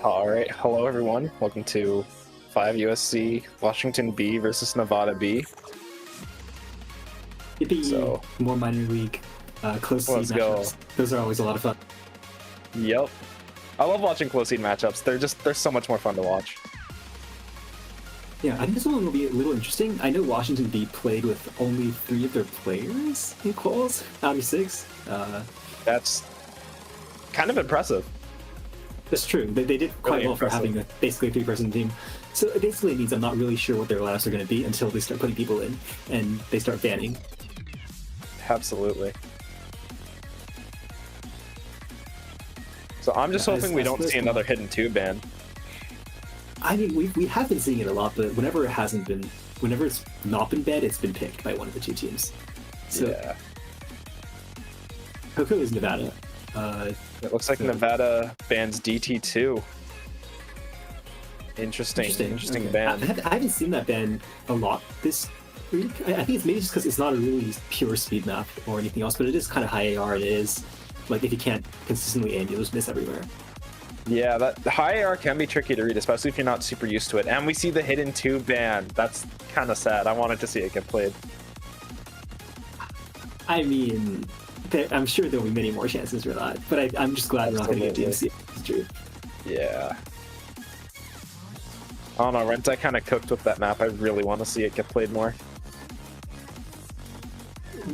All right, hello everyone. Welcome to 5 USC Washington B versus Nevada B. So more minor league, close seed matchups. Those are always a lot of fun. Yep, I love watching close seed matchups. They're so much more fun to watch. Yeah, I think this one will be a little interesting. I know Washington B played with only 3 of their players in quals out of 6. That's kind of impressive. That's true. They did quite Really well for having basically a 3-person team. So it basically means I'm not really sure what their lineups are going to be until they start putting people in and they start banning. Absolutely. So I'm just hoping we don't see another hidden 2 ban. I mean, we have been seeing it a lot, but whenever it's not been banned, it's been picked by one of the 2 teams. So yeah. Coco is Nevada. It looks like Nevada bans DT2. Interesting okay. Ban. I haven't seen that ban a lot this week. I think it's maybe just because it's not a really pure speed map or anything else, but it is kind of high AR. It is like if you can't consistently aim, you'll just miss everywhere. Yeah, the high AR can be tricky to read, especially if you're not super used to it. And we see the hidden 2 ban. That's kind of sad. I wanted to see it get played. I mean, I'm sure there'll be many more chances for that, but I'm just glad we're not going to get to see it. It's true. Yeah. I don't know, Renta kind of cooked with that map. I really want to see it get played more.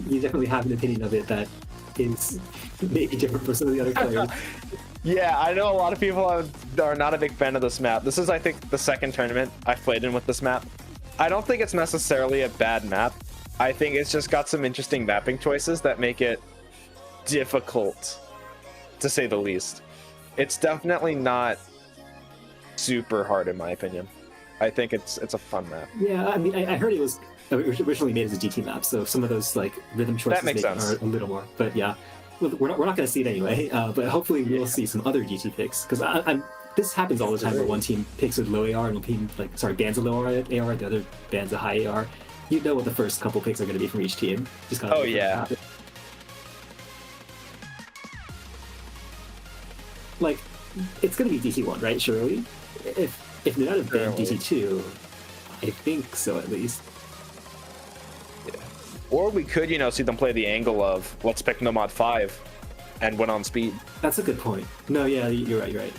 You definitely have an opinion of it that is maybe different from some of the other players. Yeah, I know a lot of people are not a big fan of this map. This is, I think, the 2nd tournament I've played in with this map. I don't think it's necessarily a bad map. I think it's just got some interesting mapping choices that make it difficult, to say the least. It's definitely not super hard, in my opinion. I think it's a fun map. Yeah, I mean, I heard it was originally made as a GT map, so some of those like rhythm choices are a little more. But yeah, we're not going to see it anyway. But hopefully we'll see some other GT picks, because this happens all the time where one team picks with low AR and one team bans a low AR, the other bans a high AR. You know what the first couple picks are going to be from each team. Just kind of yeah. Like, it's going to be DT1, right? Surely. If they're not banned DT2, I think so at least. Yeah. Or we could, see them play the angle of let's pick Nomad 5 and win on speed. That's a good point. No, yeah, you're right.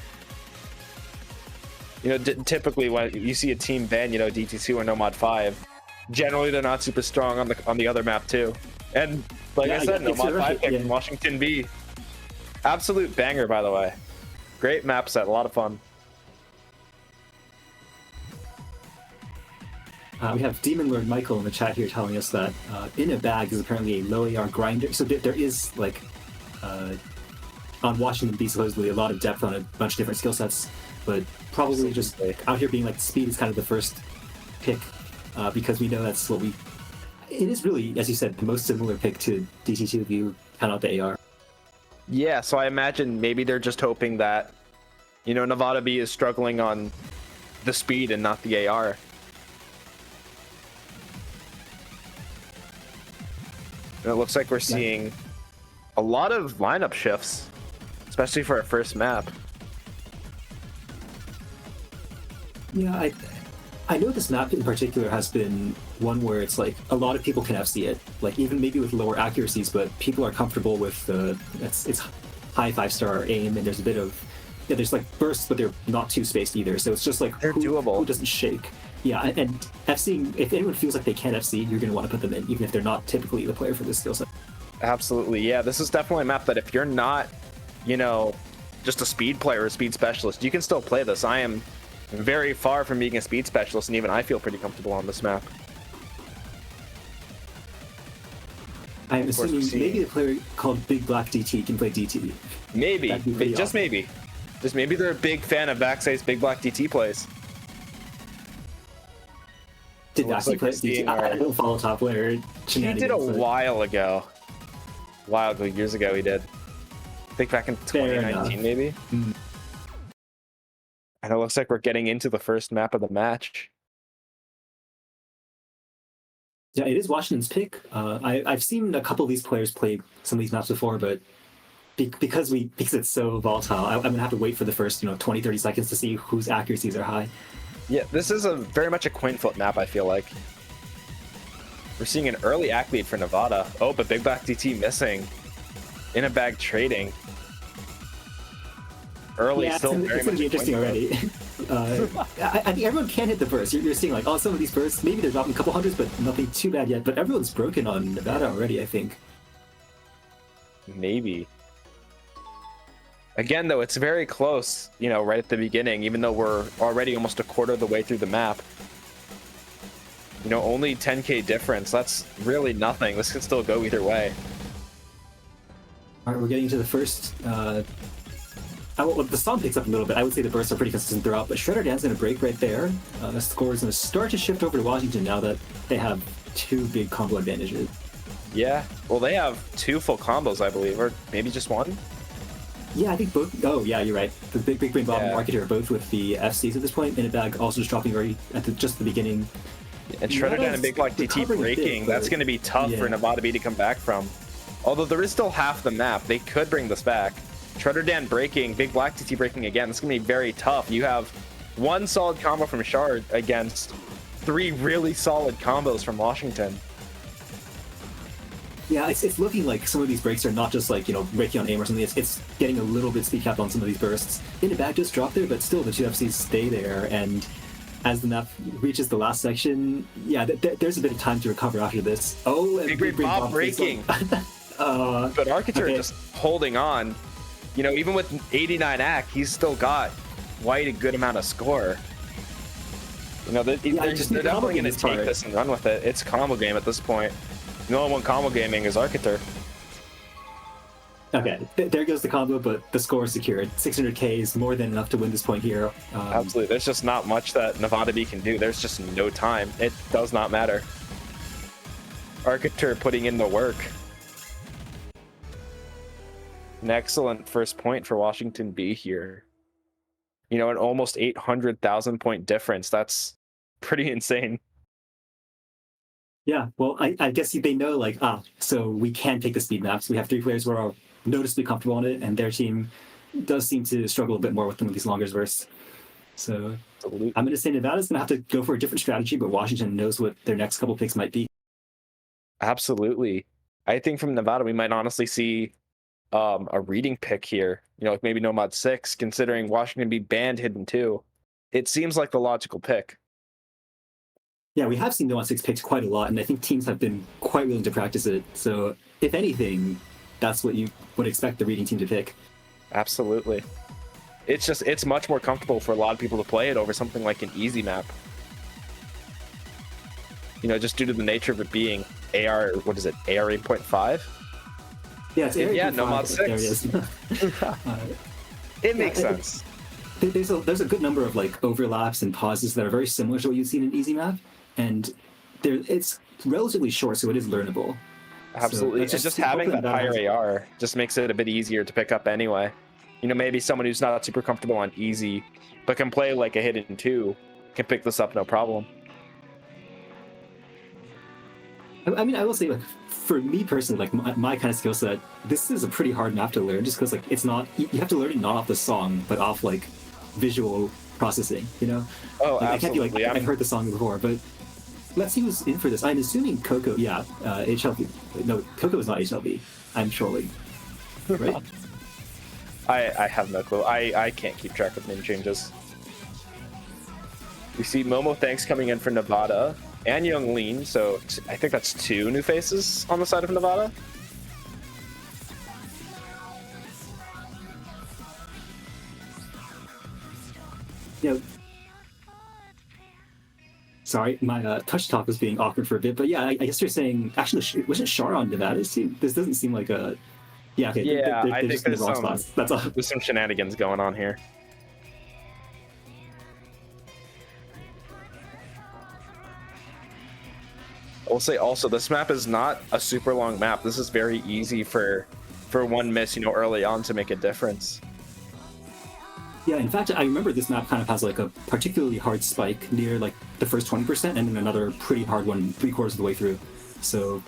You know, typically when you see a team ban, you know, DT2 or Nomad 5, generally they're not super strong on the other map too. And like I said, Nomad 5 pick from Washington B. Absolute banger, by the way. Great map set, a lot of fun. We have Demon Lord Michael in the chat here telling us that In a Bag is apparently a low AR grinder. So there is, like, on Washington B, supposedly a lot of depth on a bunch of different skill sets, but probably just like, out here being like speed is kind of the first pick because we know that's what we. It is really, as you said, the most similar pick to DT2 if you count out the AR. Yeah, so I imagine maybe they're just hoping that, you know, Nevada B is struggling on the speed and not the AR. And it looks like we're seeing a lot of lineup shifts, especially for our first map. Yeah, I know this map in particular has been one where it's like a lot of people can FC it, like even maybe with lower accuracies, but people are comfortable with it's high 5-star aim, and there's a bit of there's like bursts, but they're not too spaced either. So it's just like they're doable. Who doesn't shake? Yeah, and FCing, if anyone feels like they can't FC, you're going to want to put them in, even if they're not typically the player for this skill set. Absolutely, yeah. This is definitely a map that if you're not, you know, just a speed player or a speed specialist, you can still play this. I am very far from being a speed specialist, and even I feel pretty comfortable on this map. I'm assuming maybe a player called Big Black DT can play DT. Maybe, just awesome. maybe. Just maybe they're a big fan of Vaxei's Big Black DT plays. Did Vaxei play DT? I don't follow top player shenanigans. He did a while ago. Years ago he did. I think back in 2019 maybe. Mm. And it looks like we're getting into the first map of the match. Yeah, it is Washington's pick. I've seen a couple of these players play some of these maps before, but because it's so volatile, I'm gonna have to wait for the first 20-30 seconds to see whose accuracies are high. Yeah, this is very much a coin flip map, I feel like. We're seeing an early act lead for Nevada. Oh, but Big Black DT missing. In a bag trading. Early, yeah, still very it's gonna be interesting already. I think everyone can hit the burst. You're seeing like, some of these bursts, maybe they're dropping a couple hundreds, but nothing too bad yet. But everyone's broken on Nevada already, I think. Maybe. Again, though, it's very close, right at the beginning, even though we're already almost a quarter of the way through the map. Only 10k difference. That's really nothing. This could still go either way. All right, we're getting to the first. Well, the song picks up a little bit. I would say the bursts are pretty consistent throughout, but Shredder Dan's going to break right there. The score is going to start to shift over to Washington now that they have two big combo advantages. Yeah, well, they have two full combos, I believe, or maybe just one. Yeah, I think both. Oh, yeah, you're right. The Big Brain Bob and Arciter are both with the FCs at this point. In a bag also just dropping very at just the beginning. And Shredder Dan and Big Black DT breaking. That's going to be tough for Nevada B to come back from. Although there is still half the map, they could bring this back. Shredder Dan breaking, Big Black DT breaking again. It's going to be very tough. You have one solid combo from Shard against three really solid combos from Washington. Yeah, it's looking like some of these breaks are not just like, breaking on aim or something. It's getting a little bit speed capped on some of these bursts. In the back just dropped there, but still the two FCs stay there. And as the map reaches the last section, yeah, there's a bit of time to recover after this. Oh, and Big Brain Bob breaking. But Architect just holding on. Even with 89 act, he's still got quite a good amount of score. They're definitely going to take this and run with it. It's combo game at this point. The only one combo gaming is Architect. Okay, there goes the combo, but the score is secured. 600k is more than enough to win this point here. Absolutely. There's just not much that Nevada B can do. There's just no time. It does not matter. Architect putting in the work. An excellent first point for Washington B here. An almost 800,000 point difference. That's pretty insane. Yeah, well, I guess they know, so we can take the speed maps. We have three players who are noticeably comfortable on it, and their team does seem to struggle a bit more with some of these longer bursts. So absolutely. I'm going to say Nevada's going to have to go for a different strategy, but Washington knows what their next couple picks might be. Absolutely. I think from Nevada, we might honestly see a reading pick here. Like maybe Nomad 6, considering Washington be banned Hidden 2. it seems like the logical pick. Yeah, we have seen No on 6 picked quite a lot, and I think teams have been quite willing to practice it. So, if anything, that's what you would expect the reading team to pick. Absolutely. It's much more comfortable for a lot of people to play it over something like an easy map. You know, just due to the nature of it being AR, what is it, AR 8.5? Yeah, it's AR 8.5. Yeah, No Mod 6. It makes sense. There's a good number of like overlaps and pauses that are very similar to what you've seen in easy map, and it's relatively short, so it is learnable. Absolutely, so and just having that higher AR just makes it a bit easier to pick up anyway. You know, maybe someone who's not super comfortable on easy, but can play like a Hidden 2, can pick this up no problem. I mean, I will say, like, for me personally, like my kind of skill set, this is a pretty hard map to learn, just because like it's not, you have to learn it not off the song, but off like visual processing. You know? Oh, like, absolutely. I can't be like, I've heard the song before, but let's see who's in for this. I'm assuming Coco. Yeah, HLB. No, Coco is not HLB. I'm trolling. Right? I have no clue. I can't keep track of name changes. We see Momo Thanks coming in for Nevada and Young Lean, so I think that's 2 new faces on the side of Nevada. Yeah. Sorry, my touch talk was being awkward for a bit, but yeah, I guess you're saying, actually, wasn't Char on Nevada's team? This doesn't seem like a... Yeah, okay. Yeah, they're I think just in the wrong spots. That's all. There's some shenanigans going on here. I will say also, this map is not a super long map. This is very easy for one miss, you know, early on to make a difference. Yeah, in fact, I remember this map kind of has like a particularly hard spike near like the first 20%, and then another pretty hard one 3/4 of the way through. So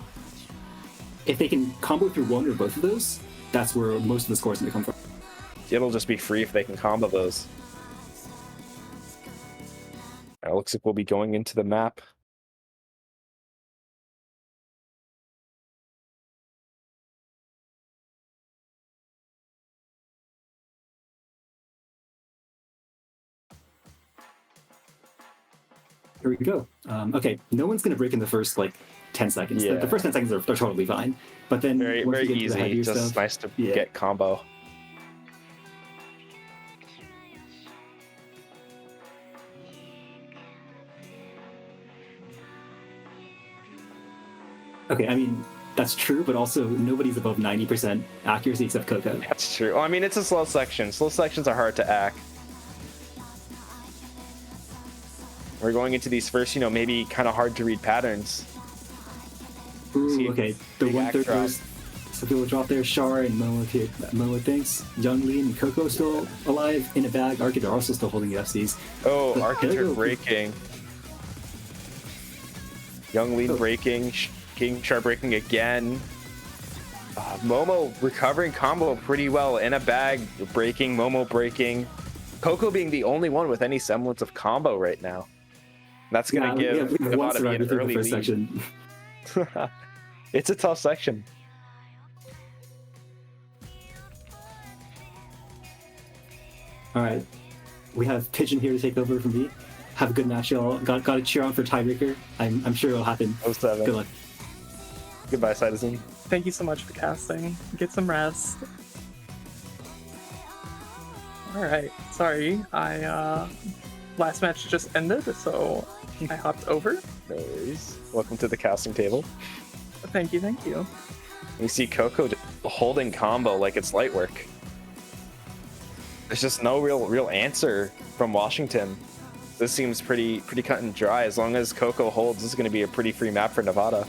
if they can combo through one or both of those, that's where most of the scores are going to come from. It'll just be free if they can combo those. It looks like we'll be going into the map. Here we go. Okay, no one's going to break in the first like 10 seconds. Yeah. The first 10 seconds are totally fine. But then very easy, just stuff, nice to get combo. Okay, I mean, that's true, but also nobody's above 90% accuracy except Coco. That's true. Well, I mean, it's a slow section. Slow sections are hard to act. We're going into these first, you know, maybe kind of hard to read patterns. Ooh, okay. The 1/3 first. Some people drop there. Char and Momo here. Momo thinks. Young Lean and Coco still alive in a bag. Arcade are also still holding the FCs. Oh, Arcade are breaking. Young Lean breaking. King Char breaking again. Momo recovering combo pretty well. In a bag breaking. Momo breaking. Coco being the only one with any semblance of combo right now. That's going to give Nevada an early lead. Section. It's a tough section. All right. We have Pigeon here to take over from me. Have a good match, y'all. Got to cheer on for tiebreaker. I'm sure it'll happen. 07. Good luck. Goodbye, Citizen. Thank you so much for casting. Get some rest. All right. Sorry, last match just ended, so I hopped over. No worries. Welcome to the casting table. Thank you, thank you. You see Coco holding combo like it's light work. There's just no real answer from Washington. This seems pretty cut and dry. As long as Coco holds, this is going to be a pretty free map for Nevada.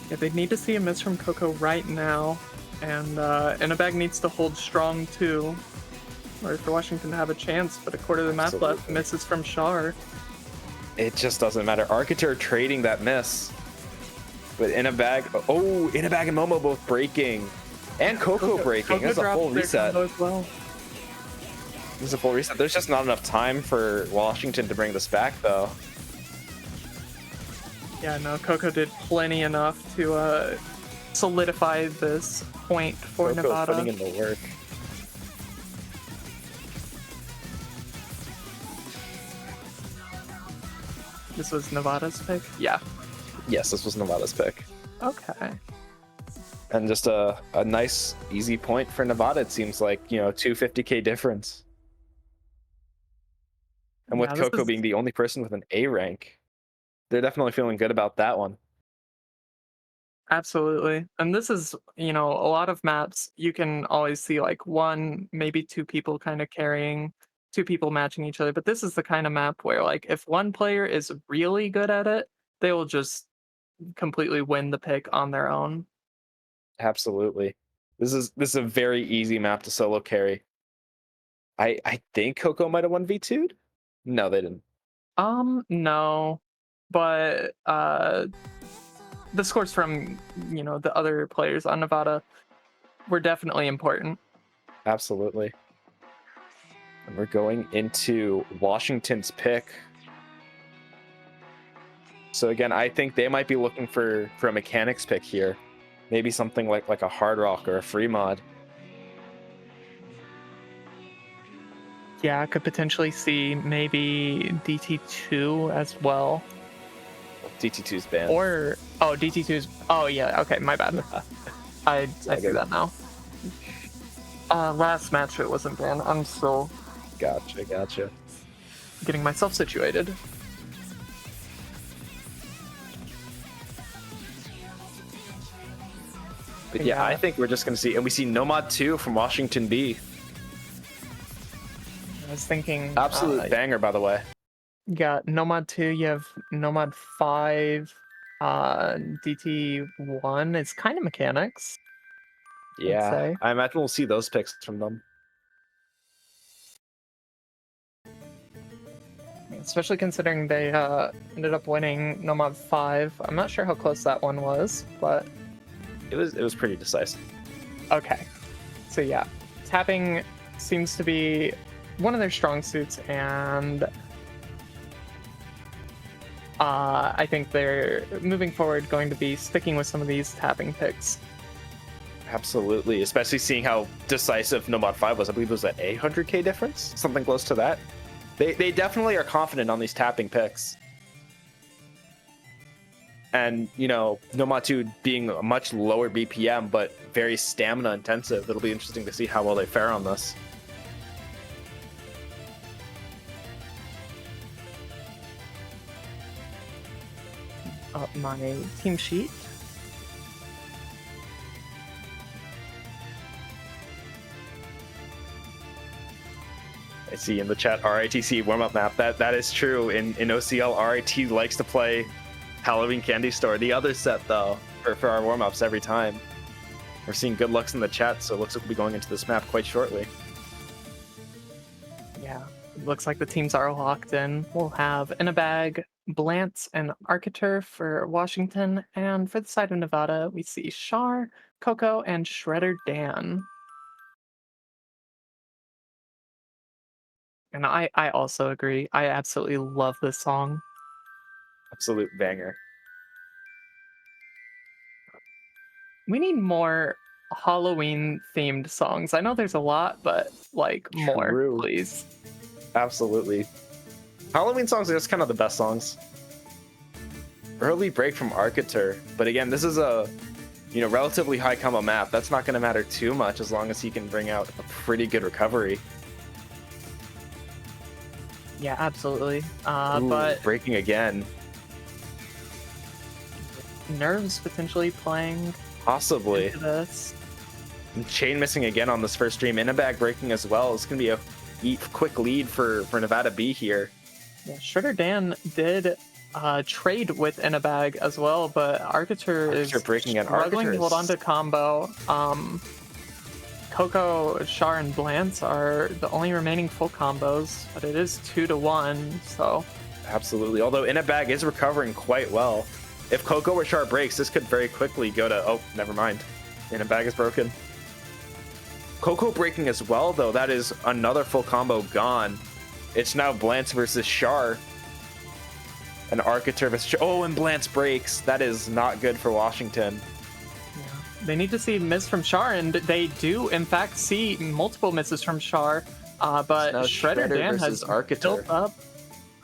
Yeah, they need to see a miss from Coco right now, and Inabag needs to hold strong too, in order for Washington to have a chance. But a quarter of the map left, misses from Char. It just doesn't matter. Arcater trading that miss. But Inabag, Inabag and Momo both breaking. And Coco breaking. It's a full reset. Well. This is a full reset. There's just not enough time for Washington to bring this back, though. Yeah, no, Coco did plenty enough to solidify this point for Nevada. Putting in the work. This was Nevada's pick? Yeah. Yes, this was Nevada's pick. Okay. And just a nice, easy point for Nevada, it seems like, 250k difference. And with Coco being the only person with an A rank, they're definitely feeling good about that one. Absolutely. And this is, a lot of maps, you can always see like one, maybe two people kind of carrying, two people matching each other. But this is the kind of map where like if one player is really good at it, they will just completely win the pick on their own. Absolutely. This is a very easy map to solo carry. I think Coco might have won V2'd. No, they didn't. No. But the scores from, the other players on Nevada were definitely important. Absolutely. And we're going into Washington's pick. So again, I think they might be looking for a mechanics pick here. Maybe something like a Hard Rock or a Free Mod. Yeah, I could potentially see maybe DT2 as well. DT2's banned. Or, DT2's, yeah, okay, my bad. I see that now. Last match it wasn't banned. I'm still... Gotcha. Getting myself situated. But yeah, I think we're just going to see... And we see Nomad 2 from Washington B. I was thinking... Absolute banger, by the way. You got Nomad 2, you have Nomad 5, DT1. It's kind of mechanics. Yeah, I imagine we'll see those picks from them. Especially considering they ended up winning Nomad 5. I'm not sure how close that one was, but... It was pretty decisive. Okay. So yeah, tapping seems to be one of their strong suits, and I think they're moving forward going to be sticking with some of these tapping picks. Absolutely, especially seeing how decisive Nomad 5 was. I believe it was an 800k difference, something close to that. They definitely are confident on these tapping picks. And, Nomad 2 being a much lower BPM, but very stamina intensive. It'll be interesting to see how well they fare on this. Up my team sheet. I see in the chat RITC warm-up map. That is true. In OCL, RIT likes to play Halloween Candy Store. The other set, though, for our warm-ups every time. We're seeing good looks in the chat, so it looks like we'll be going into this map quite shortly. Yeah, it looks like the teams are locked in. We'll have in a bag Blance and Arcatur for Washington, and for the side of Nevada, we see Char, Coco, and Shredder Dan. And I also agree. I absolutely love this song. Absolute banger. We need more Halloween-themed songs. I know there's a lot, but, more, please. Absolutely. Halloween songs are just kind of the best songs. Early break from Arcatur. But again, this is a, relatively high combo map. That's not going to matter too much as long as he can bring out a pretty good recovery. Yeah, absolutely. Ooh, but breaking again. Nerves potentially playing possibly into this. And Chain missing again on this first stream. Inabag breaking as well. It's going to be a quick lead for Nevada B here. Yeah, Shredder Dan did trade with Inabag as well, but Arcatur is breaking struggling to hold on to combo. Coco, Char, and Blance are the only remaining full combos, but it is 2-1, so... Absolutely, although Inabag is recovering quite well. If Coco or Char breaks, this could very quickly go to... Oh, never mind. Inabag is broken. Coco breaking as well, though. That is another full combo gone. It's now Blance versus Char. And Arcatur versus Char. Oh, and Blance breaks. That is not good for Washington. They need to see miss from Char, and they do, in fact, see multiple misses from Char. But Shredder Dan has built up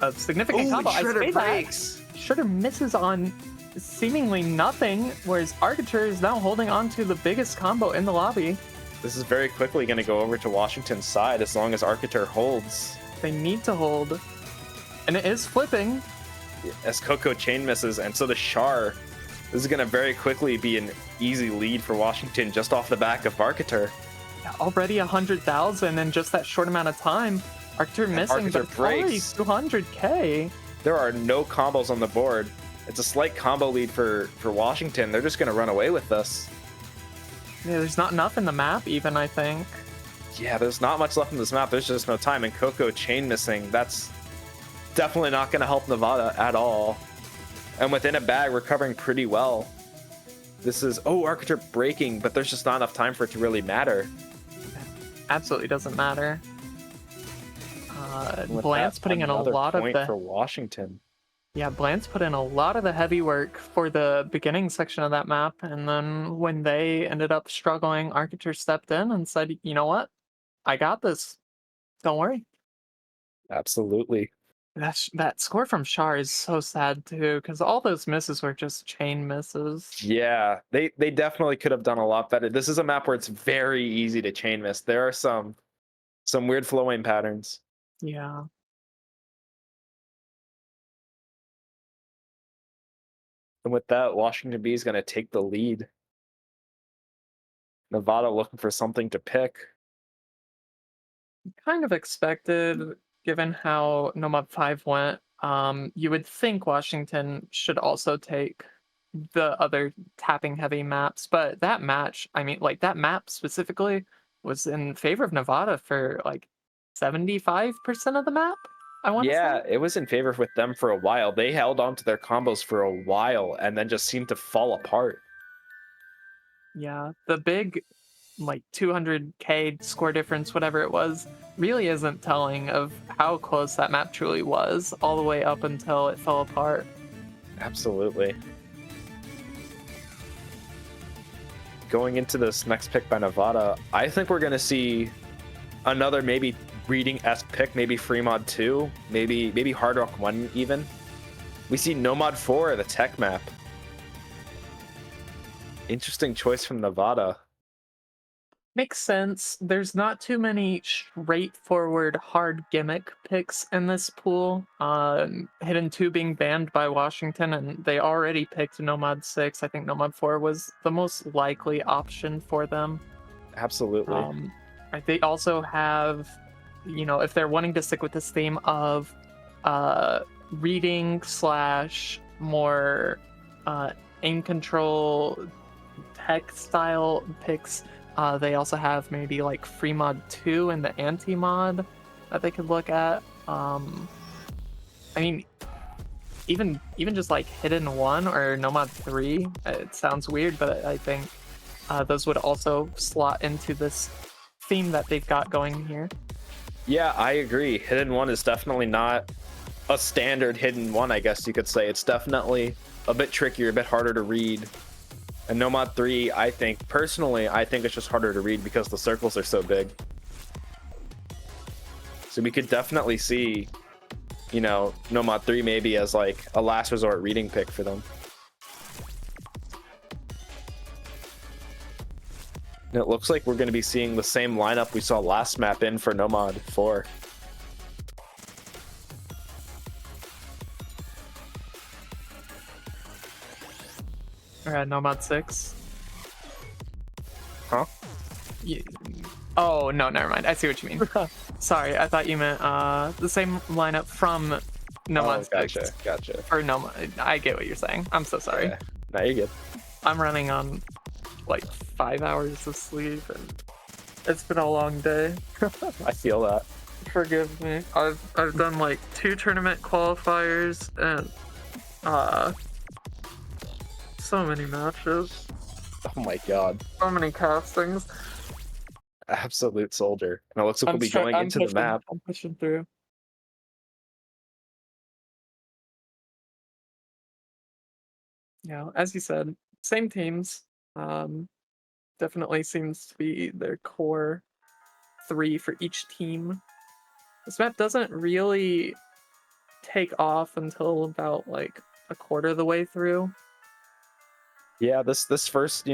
a significant Ooh, combo. I Shredder say that. breaks. Shredder misses on seemingly nothing, whereas Arcature is now holding on to the biggest combo in the lobby. This is very quickly going to go over to Washington's side as long as Arcature holds. They need to hold. And it is flipping. As Coco chain misses, and so does Char. This is going to very quickly be an easy lead for Washington just off the back of Arcature. Already 100,000 in just that short amount of time. Arcature missing, Arcature but it's already breaks. 200k. There are no combos on the board. It's a slight combo lead for Washington. They're just going to run away with this. Yeah, there's not enough in the map even, I think. Yeah, there's not much left in this map. There's just no time. And Coco chain missing, that's definitely not going to help Nevada at all. And within a bag, recovering pretty well. This is, oh, Arcature breaking, but there's just not enough time for it to really matter. Absolutely doesn't matter. With Blant's that, putting in a another lot of point the... for Washington. Yeah, Blant's put in a lot of the heavy work for the beginning section of that map, and then when they ended up struggling, Arcature stepped in and said, you know what? I got this. Don't worry. Absolutely. That score from Char is so sad too, because all those misses were just chain misses. Yeah, they definitely could have done a lot better. This is a map where it's very easy to chain miss. There are some weird flowing patterns. Yeah. And with that, Washington B is going to take the lead. Nevada looking for something to pick. Kind of expected, given how Nomad 5 went. You would think Washington should also take the other tapping heavy maps, but that match, I mean, like that map specifically was in favor of Nevada for like 75% of the map. I want to Yeah, say. it was in favor with them for a while. They held on to their combos for a while and then just seemed to fall apart. Yeah, the big like 200k score difference, whatever it was, really isn't telling of how close that map truly was all the way up until it fell apart. Absolutely. Going into this next pick by Nevada, I think we're going to see another maybe reading-esque pick, maybe Fremod 2, maybe Hard Rock 1 even. We see Nomad 4, the tech map. Interesting choice from Nevada. Makes sense. There's not too many straightforward hard gimmick picks in this pool. Hidden 2 being banned by Washington, and they already picked Nomad 6. I think Nomad 4 was the most likely option for them. Absolutely. They also have, you know, if they're wanting to stick with this theme of reading / more aim control tech style picks, they also have maybe like Fremod 2 and the anti-mod that they could look at. I mean, even just like Hidden 1 or Nomad 3, it sounds weird, but I think those would also slot into this theme that they've got going here. Yeah, I agree. Hidden 1 is definitely not a standard Hidden 1, I guess you could say. It's definitely a bit trickier, a bit harder to read. And Nomad 3, I think it's just harder to read because the circles are so big. So we could definitely see, you know, Nomad 3 maybe as like a last resort reading pick for them. And it looks like we're going to be seeing the same lineup we saw last map in for Nomad 4. Nomad 6. Huh? Oh, no, never mind. I see what you mean. Sorry, I thought you meant the same lineup from Nomad 6. Gotcha. Or Nomad. I get what you're saying. I'm so sorry. Yeah. No, you're good. I'm running on like 5 hours of sleep, and it's been a long day. I feel that. Forgive me. I've done like 2 tournament qualifiers and so many matches. Oh my god. So many castings. Absolute soldier. And it looks like we'll be going into the map. I'm pushing through. Yeah, as you said, same teams. Definitely seems to be their core 3 for each team. This map doesn't really take off until about like a quarter of the way through. Yeah, this first,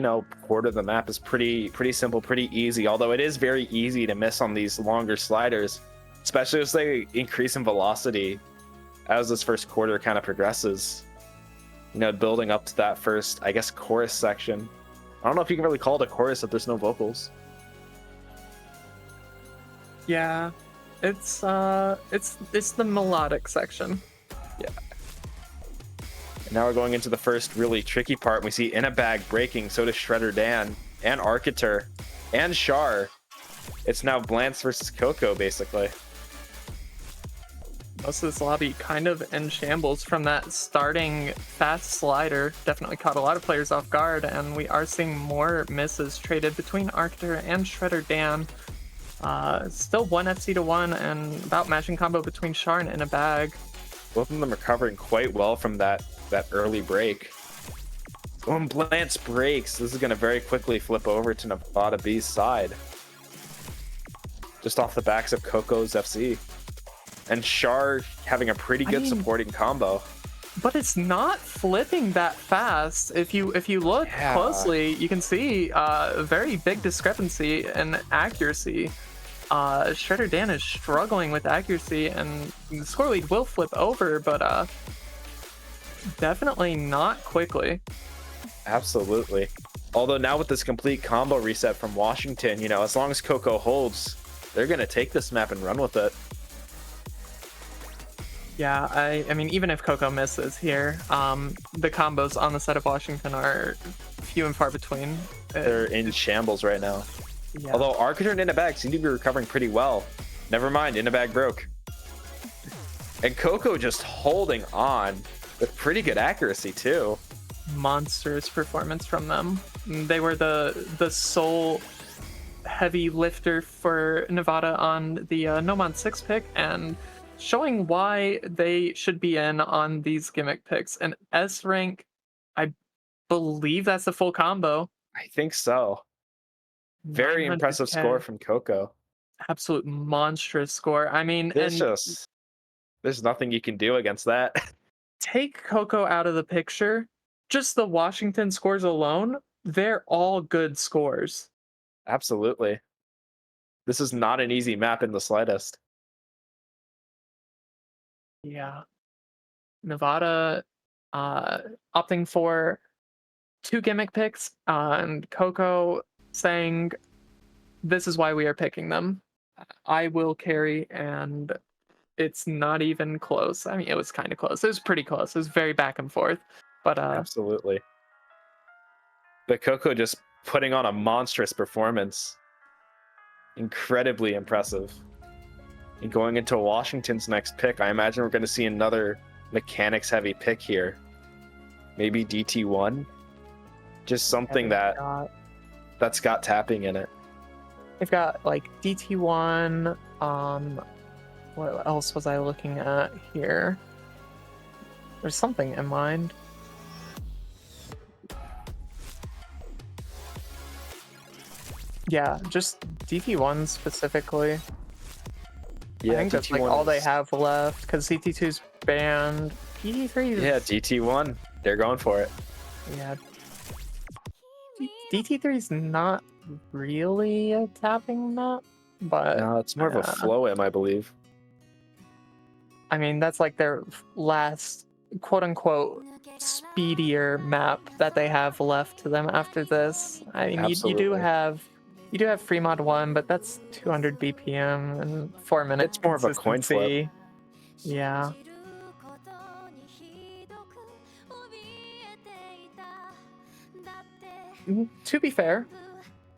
quarter of the map is pretty simple, pretty easy. Although it is very easy to miss on these longer sliders, especially as they increase in velocity as this first quarter kind of progresses. Building up to that first, I guess, chorus section. I don't know if you can really call it a chorus if there's no vocals. Yeah, it's the melodic section. Yeah. And now we're going into the first really tricky part. We see Inabag breaking, so does Shredder Dan, and Arcater, and Char. It's now Blance versus Coco, basically. Most of this lobby kind of in shambles from that starting fast slider. Definitely caught a lot of players off guard, and we are seeing more misses traded between Arcater and Shredder Dan. Still 1 FC to 1 and about matching combo between Char and Inabag. Both of them recovering quite well from that early break. When Blance breaks, this is going to very quickly flip over to Nevada B's side. Just off the backs of Coco's FC. And Char having a pretty good supporting combo. But it's not flipping that fast. If you look closely, you can see a very big discrepancy in accuracy. Shredder Dan is struggling with accuracy, and the score lead will flip over, but definitely not quickly. Absolutely. Although now with this complete combo reset from Washington, as long as Coco holds, they're going to take this map and run with it. Yeah, I mean, even if Coco misses here, the combos on the side of Washington are few and far between. They're in shambles right now. Yeah. Although Arcater and Inabag seem to be recovering pretty well. Never mind, Inabag broke. And Coco just holding on with pretty good accuracy, too. Monstrous performance from them. They were the sole heavy lifter for Nevada on the Nomad 6 pick, and showing why they should be in on these gimmick picks. And S rank, I believe that's the full combo. I think so. Very impressive score from Coco. Absolute monstrous score. I mean, there's nothing you can do against that. Take Coco out of the picture, just the Washington scores alone, they're all good scores. Absolutely. This is not an easy map in the slightest. Yeah. Nevada opting for 2 gimmick picks, and Coco saying, this is why we are picking them. I will carry, and it's not even close. I mean, it was kind of close. It was pretty close. It was very back and forth. But absolutely. But Coco just putting on a monstrous performance. Incredibly impressive. And going into Washington's next pick, I imagine we're going to see another mechanics-heavy pick here. Maybe DT1? Just something that's got tapping in it. They've got, like, DT1. What else was I looking at here? There's something in mind. Yeah, just DT1 specifically. Yeah, I think that's like all they have left, because DT2's banned. DT3 is... Yeah, DT1. They're going for it. Yeah. DT3 is not really a tapping map, but... No, it's more of a flow-im, I believe. I mean, that's like their last quote-unquote speedier map that they have left to them after this. I mean, you do have free mod 1, but that's 200 BPM and 4 minutes. It's more of a coin flip. Yeah. To be fair,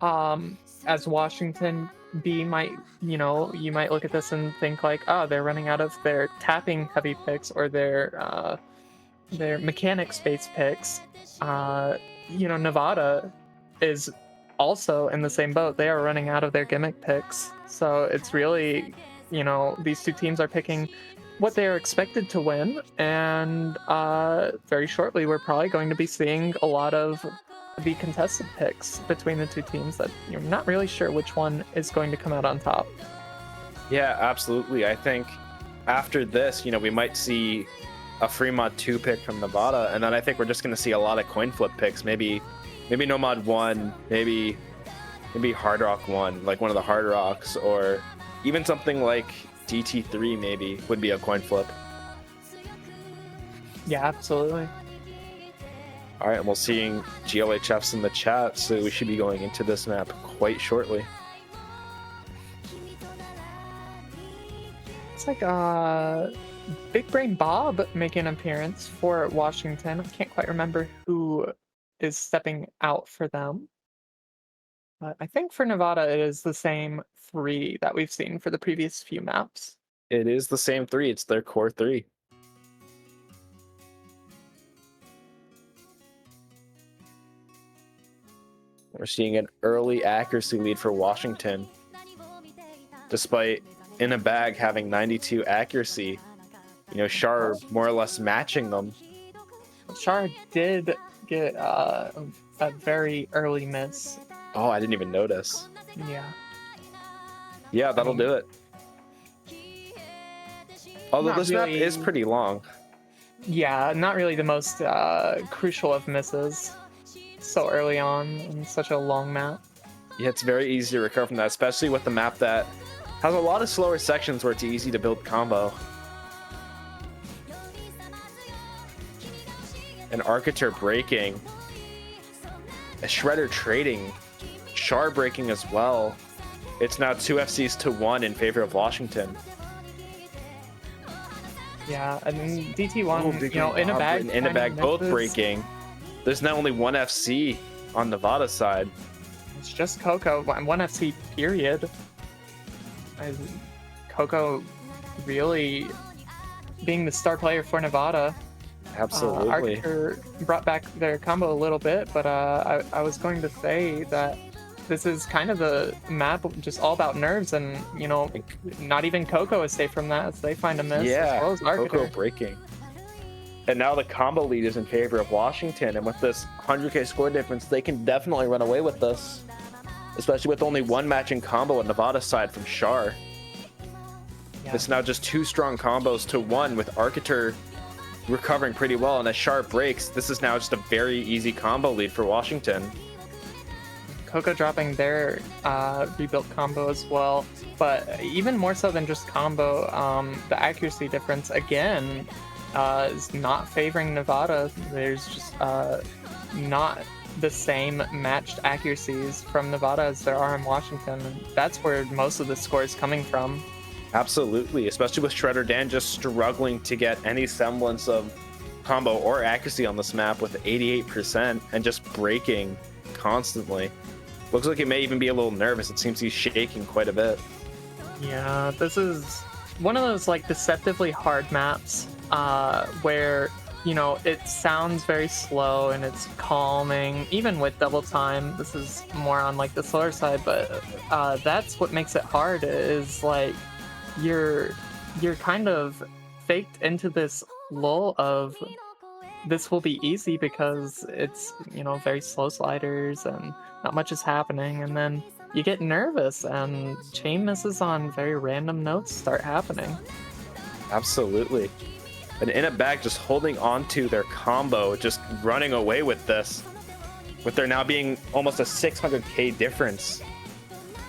as Washington B might, you might look at this and think like, oh, they're running out of their tapping heavy picks or their mechanics-based picks. Nevada is also in the same boat. They are running out of their gimmick picks. So it's really, these two teams are picking what they are expected to win. And very shortly, we're probably going to be seeing a lot of the contested picks between the two teams that you're not really sure which one is going to come out on top. Yeah, absolutely. I think after this, you know, we might see a Fremont 2 pick from Nevada, and then I think we're just going to see a lot of coin flip picks. Maybe Nomad 1, maybe Hard Rock 1, like one of the Hard Rocks, or even something like DT3 maybe would be a coin flip. Yeah, absolutely. All right, and we're seeing GLHFs in the chat, so we should be going into this map quite shortly. It's like Big Brain Bob making an appearance for Washington. I can't quite remember who is stepping out for them. But I think for Nevada, it is the same 3 that we've seen for the previous few maps. It is the same 3. It's their core 3. We're seeing an early accuracy lead for Washington. Despite In a Bag having 92 accuracy, you know, Char more or less matching them. Char did get a very early miss. Oh, I didn't even notice. Yeah. Yeah, that'll do it. Although this map is pretty long. Yeah, not really the most crucial of misses so early on in such a long map. Yeah, it's very easy to recover from that, especially with the map that has a lot of slower sections where it's easy to build combo. An Architer breaking. A Shredder trading. Char breaking as well. It's now 2 FCs to 1 in favor of Washington. Yeah, and DT1, you know, In a Bag. In a Bag both breaking. There's not only 1 FC on Nevada side. It's just Coco, 1 FC period. And Coco really being the star player for Nevada. Absolutely. Archer brought back their combo a little bit, but I was going to say that this is kind of a map just all about nerves, and you know, not even Coco is safe from that as they find a miss. Yeah, as well as Archer. Coco breaking. And now the combo lead is in favor of Washington, and with this 100k score difference, they can definitely run away with this, especially with only 1 matching combo on Nevada side from Char. Yeah. It's now just 2 strong combos to 1 with Architer recovering pretty well, and as Char breaks, this is now just a very easy combo lead for Washington. Coco dropping their rebuilt combo as well, but even more so than just combo, the accuracy difference again is not favoring Nevada. There's just not the same matched accuracies from Nevada as there are in Washington, and that's where most of the score is coming from. Absolutely, especially with Shredder Dan just struggling to get any semblance of combo or accuracy on this map with 88% and just breaking constantly. Looks like he may even be a little nervous. It seems he's shaking quite a bit. Yeah, this is one of those like deceptively hard maps where, you know, it sounds very slow and it's calming, even with double time. This is more on like the slower side, but that's what makes it hard, is like you're kind of faked into this lull of this will be easy because it's, you know, very slow sliders and not much is happening, and then you get nervous and chain misses on very random notes start happening. Absolutely. And In a Bag just holding on to their combo, just running away with this, with there now being almost a 600k difference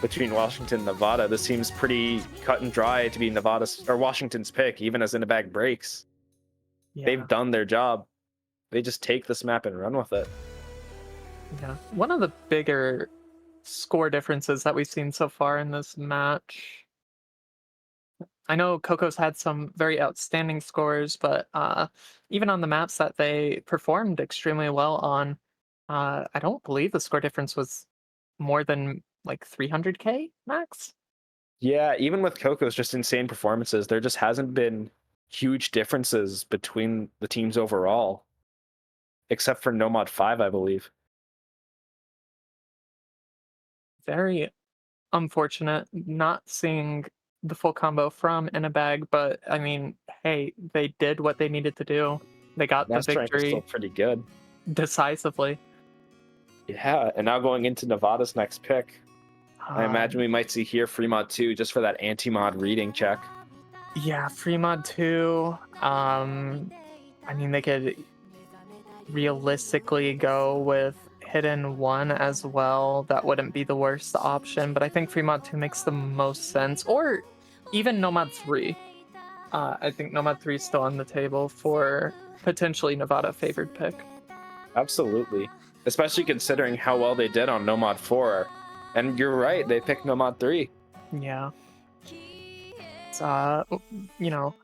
between Washington and Nevada. This seems pretty cut and dry to be Nevada's or Washington's pick, even as In a Bag breaks. Yeah. They've done their job. They just take this map and run with it. Yeah, one of the bigger score differences that we've seen so far in this match. I know Coco's had some very outstanding scores, but even on the maps that they performed extremely well on, I don't believe the score difference was more than like 300k max. Yeah, even with Coco's just insane performances, there just hasn't been huge differences between the teams overall, except for Nomad 5, I believe. Very unfortunate not seeing the full combo from In a Bag, but I mean, hey, they did what they needed to do. They got the victory. Still pretty good. Decisively. Yeah, and now going into Nevada's next pick, I imagine we might see here Fremont 2 just for that anti-mod reading check. Yeah, free mod 2. I mean, they could realistically go with hidden 1 as well. That wouldn't be the worst option, but I think free mod 2 makes the most sense. Or even nomad 3. I think nomad 3 is still on the table for potentially Nevada favored pick. Absolutely. Especially considering how well they did on Nomad 4. And you're right, they picked Nomad 3. Yeah. It's, you know,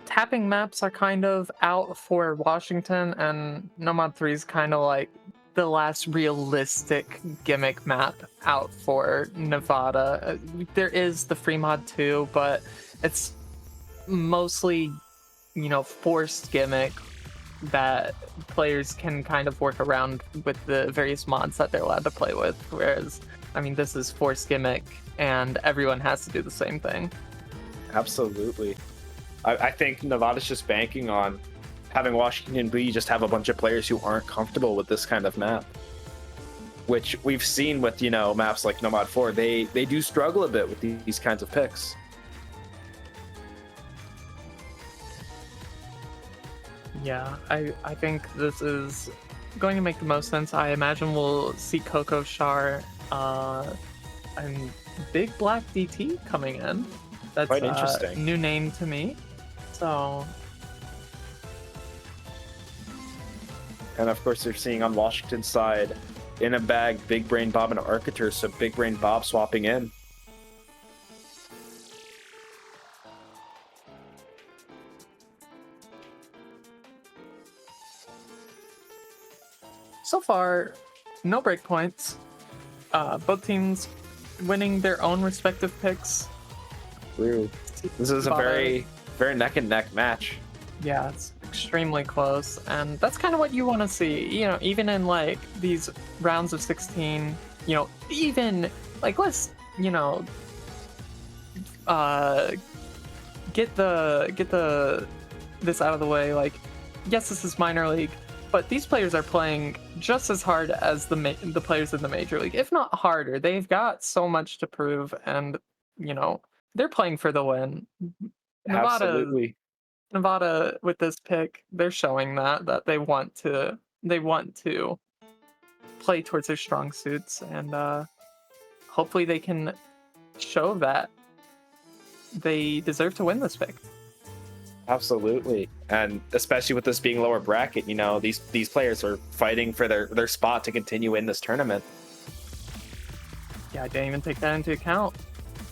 tapping maps are kind of out for Washington, and Nomad 3 is kind of like the last realistic gimmick map out for Nevada. There is the free mod 2, but it's mostly, forced gimmick that players can kind of work around with the various mods that they're allowed to play with. Whereas, I mean, this is forced gimmick, and everyone has to do the same thing. Absolutely. I think Nevada's just banking on having Washington B just have a bunch of players who aren't comfortable with this kind of map. Which we've seen with, maps like Nomad 4. They do struggle a bit with these kinds of picks. Yeah, I think this is going to make the most sense. I imagine we'll see Coco Char and Big Black DT coming in. That's quite interesting. A new name to me. So, and of course, you're seeing on Washington's side, in a bag, Big Brain Bob and Arcater, so Big Brain Bob swapping in. So far, no breakpoints. Both teams winning their own respective picks. True. This is a very, very neck and neck match. Yeah, it's extremely close, and that's kind of what you want to see. Even in like these rounds of 16, even like let's get this out of the way. Like, yes, this is minor league, but these players are playing just as hard as the players in the major league, if not harder. They've got so much to prove, and they're playing for the win. Absolutely. Nevada with this pick, they're showing that they want to play towards their strong suits, and hopefully they can show that they deserve to win this pick. Absolutely. And especially with this being lower bracket, these players are fighting for their spot to continue in this tournament. Yeah, I didn't even take that into account.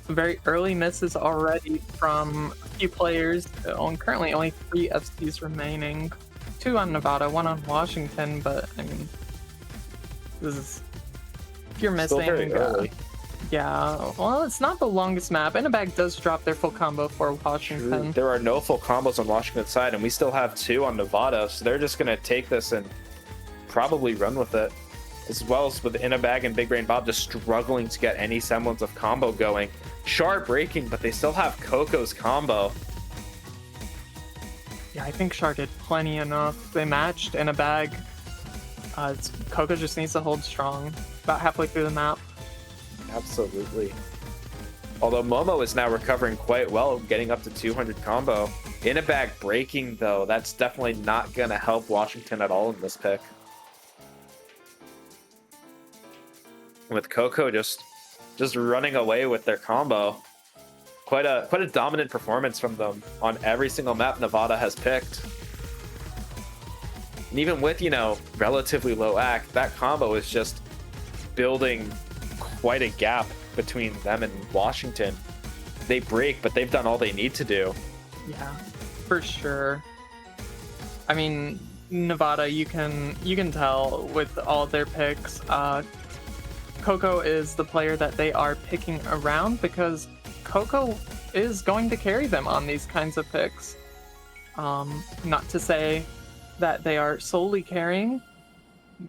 Very early misses already from a few players. Currently only 3 FCs remaining. 2 on Nevada, 1 on Washington, but I mean, this is, if you're missing, still very early. Yeah, well, it's not the longest map. Inabag does drop their full combo for Washington. True. There are no full combos on Washington's side, and we still have 2 on Nevada, so they're just going to take this and probably run with it. As well as with Inabag and Big Brain Bob just struggling to get any semblance of combo going. Char breaking, but they still have Coco's combo. Yeah, I think Char did plenty enough. They matched Inabag. Coco just needs to hold strong about halfway through the map. Absolutely. Although Momo is now recovering quite well, getting up to 200 combo. Inabag breaking, though, that's definitely not going to help Washington at all in this pick. With Coco just running away with their combo. Quite a dominant performance from them on every single map Nevada has picked. And even with, relatively low act, that combo is just building quite a gap between them and Washington. They break, but they've done all they need to do. Yeah, for sure. I mean, Nevada, you can tell with all their picks. Coco is the player that they are picking around because Coco is going to carry them on these kinds of picks. Not to say that they are solely carrying.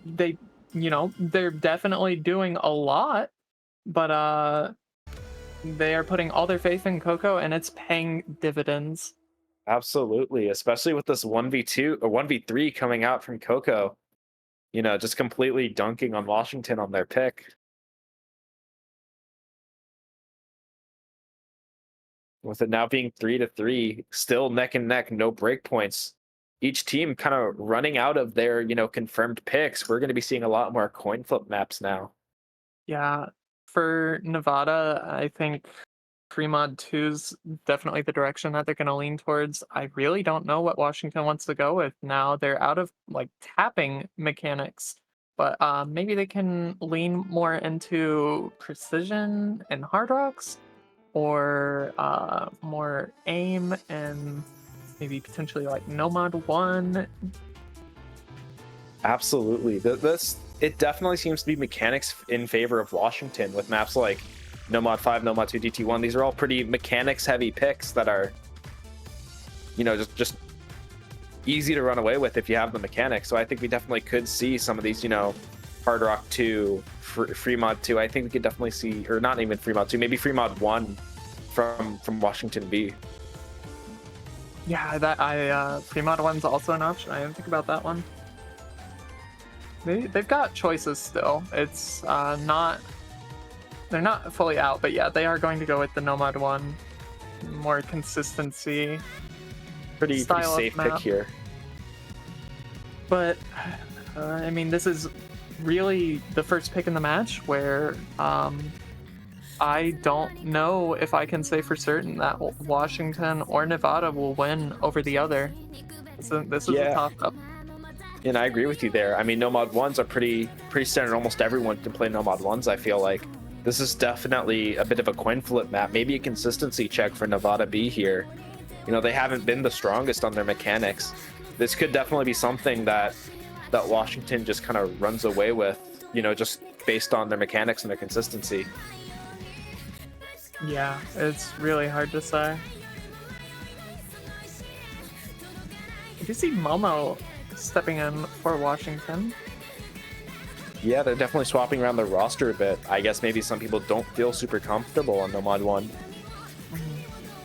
They're definitely doing a lot, but they are putting all their faith in Coco, and it's paying dividends. Absolutely, especially with this 1v2 or 1v3 coming out from Coco. Just completely dunking on Washington on their pick. with it now being 3-3, still neck and neck, no break points. Each team kind of running out of their, confirmed picks. We're going to be seeing a lot more coin flip maps now. Yeah, for Nevada, I think Fremod 2's definitely the direction that they're going to lean towards. I really don't know what Washington wants to go with now. They're out of like tapping mechanics, but maybe they can lean more into precision and hard rocks, or more aim and maybe potentially like Nomad 1. Absolutely. It definitely seems to be mechanics in favor of Washington with maps like Nomad 5, Nomad 2, DT1. These are all pretty mechanics heavy picks that are, just easy to run away with if you have the mechanics. So I think we definitely could see some of these, Hard Rock 2, Fremod 2. I think we could definitely see, or not even Fremod 2, maybe Fremod 1 from Washington B. Yeah, Fremod 1's also an option. I didn't think about that one. They've got choices still. It's they're not fully out, but yeah, they are going to go with the Nomad 1. More consistency. Pretty safe pick here. But, I mean, this is really the first pick in the match where I don't know if I can say for certain that Washington or Nevada will win over the other. This is a toss-up. And I agree with you there. I mean, Nomad 1s are pretty standard. Almost everyone can play Nomad 1s, I feel like. This is definitely a bit of a coin flip map. Maybe a consistency check for Nevada B here. They haven't been the strongest on their mechanics. This could definitely be something that Washington just kind of runs away with, just based on their mechanics and their consistency. Yeah, it's really hard to say. Did you see Momo stepping in for Washington? Yeah, they're definitely swapping around the roster a bit. I guess maybe some people don't feel super comfortable on Nomad 1.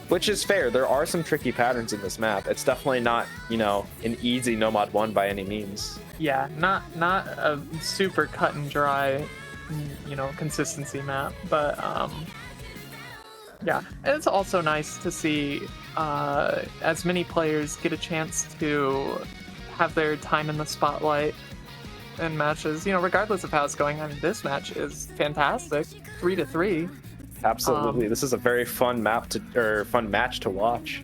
Which is fair. There are some tricky patterns in this map. It's definitely not, an easy Nomad 1 by any means. Yeah, not a super cut and dry, consistency map. But, yeah. It's also nice to see as many players get a chance to have their time in the spotlight in matches, regardless of how it's going. I mean, this match is fantastic, 3-3. Absolutely, this is a very fun match to watch.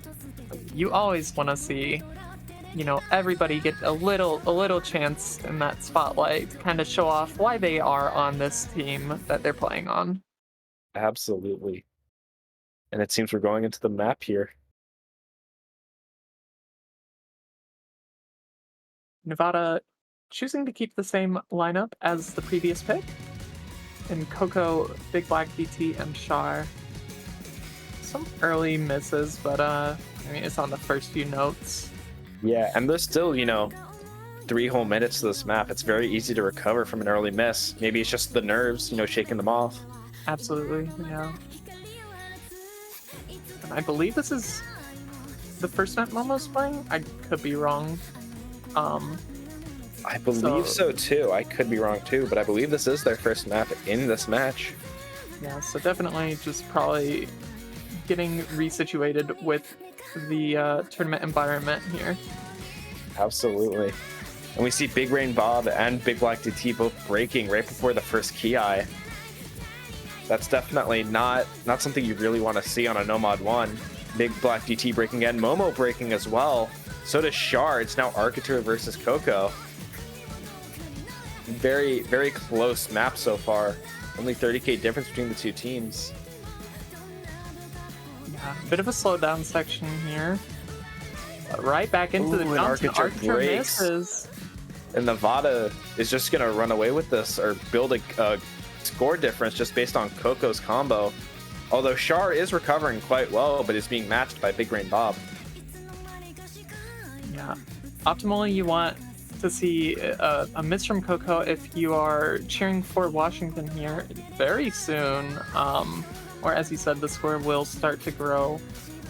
You always want to see, everybody get a little chance in that spotlight to kind of show off why they are on this team that they're playing on. Absolutely, and it seems we're going into the map here. Nevada choosing to keep the same lineup as the previous pick. And Coco, Big Black DT, and Char. Some early misses, but I mean, it's on the first few notes. Yeah, and there's still, 3 whole minutes to this map. It's very easy to recover from an early miss. Maybe it's just the nerves, shaking them off. Absolutely, yeah. And I believe this is the first map Momo's playing. I could be wrong. I believe so too. I could be wrong too, but I believe this is their first map in this match. Yeah, so definitely just probably getting resituated with the tournament environment here. Absolutely. And we see Big Rain Bob and Big Black DT both breaking right before the first Ki. That's definitely not something you really want to see on a Nomad 1. Big Black DT breaking and Momo breaking as well. So does Char. It's now Arcatur versus Coco. Very, very close map so far. Only 30k difference between the two teams. Yeah, a bit of a slowdown section here. But right back into the jump. Arcatur misses. And Nevada is just going to run away with this or build a score difference just based on Coco's combo. Although Char is recovering quite well, but is being matched by Big Rain Bob. Yeah. Optimally, you want to see a miss from Coco if you are cheering for Washington here very soon. Or as you said, the score will start to grow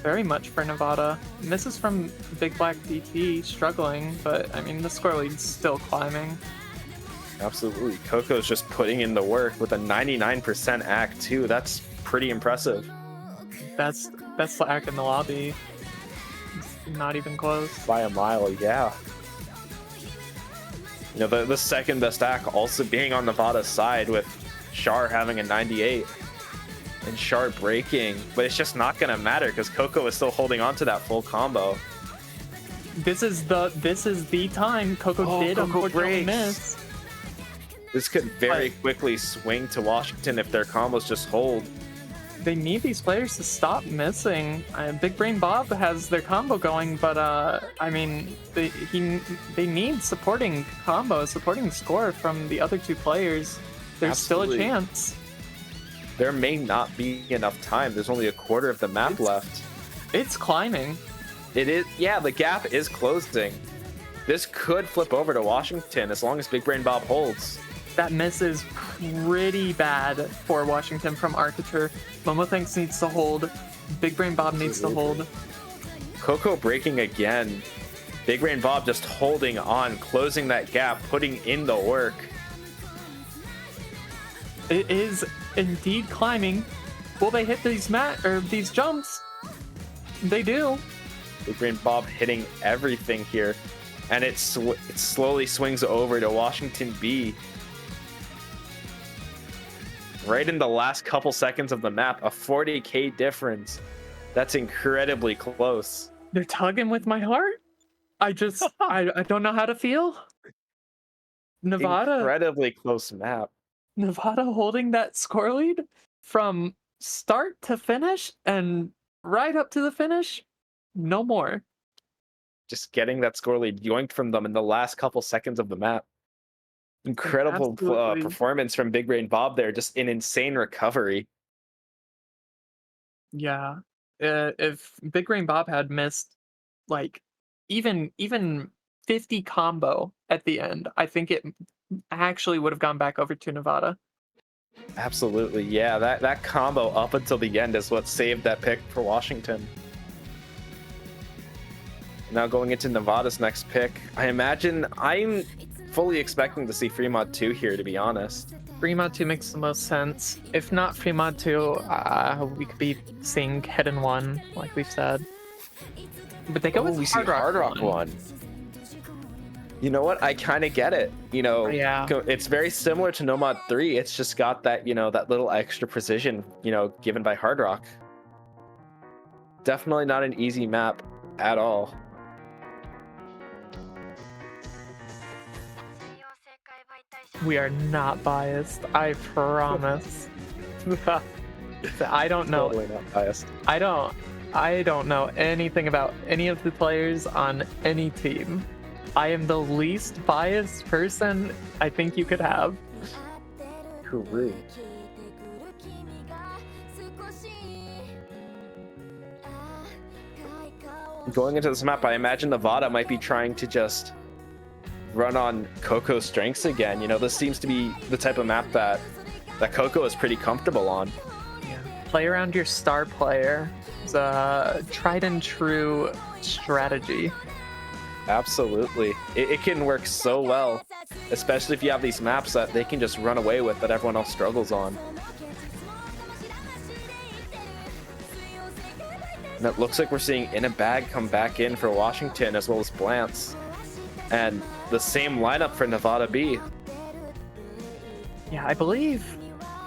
very much for Nevada. Misses from Big Black DT, struggling, but I mean, the score lead's still climbing. Absolutely. Coco's just putting in the work with a 99% act too. That's pretty impressive. That's best stack in the lobby. It's not even close. By a mile, yeah. You know, the second best stack also being on Nevada's side with Char having a 98 and Char breaking, but it's just not gonna matter because Coco is still holding on to that full combo. This is the time Coco did unfortunately miss. This could very quickly swing to Washington if their combos just hold. They need these players to stop missing. Big Brain Bob has their combo going, but I mean, they need supporting combo, supporting score from the other two players. There's Absolutely. still a chance. There may not be enough time. There's only a quarter of the map left. It's climbing. It is, yeah, the gap is closing. This could flip over to Washington as long as Big Brain Bob holds. That miss is pretty bad for Washington from Arcature. Momothanks needs to hold. Big Brain Bob needs to hold. Coco breaking again. Big Brain Bob just holding on, closing that gap, putting in the work. It is indeed climbing. Will they hit these jumps? They do. Big Brain Bob hitting everything here. And it slowly swings over to Washington B. Right in the last couple seconds of the map, a 40k difference. That's incredibly close. They're tugging with my heart. I don't know how to feel. Nevada. Incredibly close map. Nevada holding that score lead from start to finish and right up to the finish. No more. Just getting that score lead yoinked from them in the last couple seconds of the map. Incredible performance from Big Brain Bob there, just an insane recovery. Yeah. If Big Brain Bob had missed like even 50 combo at the end, I think it actually would have gone back over to Nevada. Absolutely, yeah. That combo up until the end is what saved that pick for Washington. Now going into Nevada's next pick, I imagine I'm fully expecting to see Fremont 2 here, to be honest. Fremont 2 makes the most sense. If not Fremont 2, we could be seeing Hidden 1, like we've said. But they go with Hard Rock 1. You know what? I kind of get it. You know, yeah. It's very similar to Nomad 3. It's just got that, you know, that little extra precision, you know, given by Hard Rock. Definitely not an easy map at all. We are not biased, I promise. I don't know. Totally not biased. I don't know anything about any of the players on any team. I am the least biased person I think you could have. Cool. Going into this map, I imagine Nevada might be trying to just run on Coco's strengths again. You know, this seems to be the type of map that Coco is pretty comfortable on. Yeah. Play around your star player. It's a tried and true strategy. Absolutely. It can work so well, especially if you have these maps that they can just run away with that everyone else struggles on. And it looks like we're seeing In a Bag come back in for Washington as well as Blance. And the same lineup for Nevada B. Yeah, I believe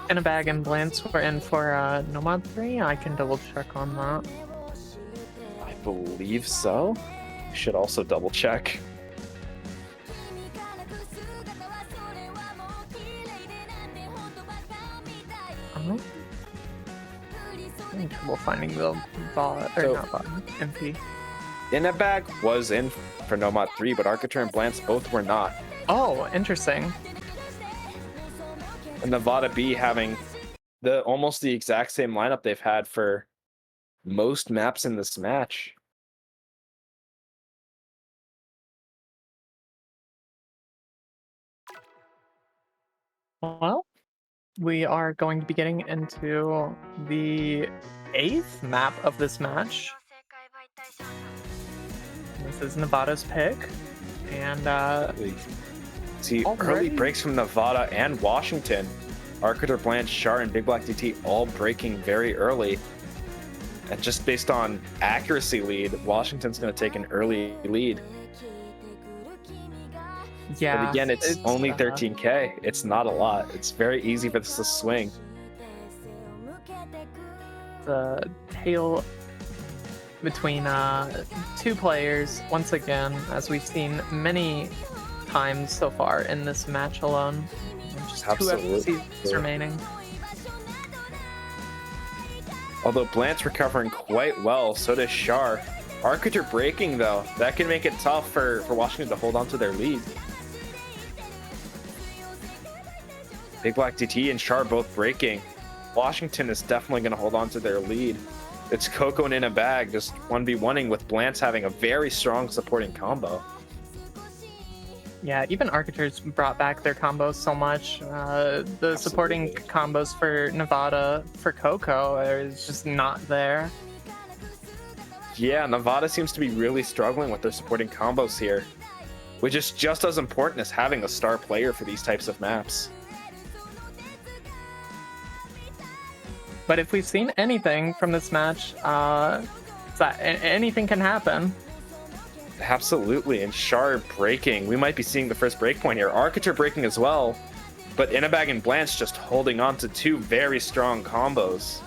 In a Bag and Blance were in for Nomad 3. I can double check on that. I believe so. Should also double check. I'm having trouble finding the bot, or not bot, MP. In a Bag was in for Nomad 3, but Arcature and Blance both were not. Oh, interesting. And Nevada B having almost the exact same lineup they've had for most maps in this match. Well, we are going to be getting into the 8th map of this match. This is Nevada's pick, and see early breaks from Nevada and Washington. Arcature, Blance, Char, and Big Black DT all breaking very early. And just based on accuracy lead, Washington's going to take an early lead. Yeah. But again, it's only 13K. It's not a lot. It's very easy for this to swing. The tail between two players, once again, as we've seen many times so far in this match alone. And just Absolutely. 2 FCs remaining. Although Blant's recovering quite well, so does Char. Archer breaking though, that can make it tough for Washington to hold on to their lead. Big Black DT and Char both breaking. Washington is definitely going to hold on to their lead. It's Coco and In a Bag just 1v1ing with Blant's having a very strong supporting combo. Yeah, even Architects brought back their combos so much. The supporting combos for Nevada for Coco is just not there. Yeah, Nevada seems to be really struggling with their supporting combos here, which is just as important as having a star player for these types of maps. But if we've seen anything from this match, it's that anything can happen. Absolutely, and Char breaking. We might be seeing the first break point here. Architecture breaking as well, but In a Bag and Blanche just holding on to two very strong combos.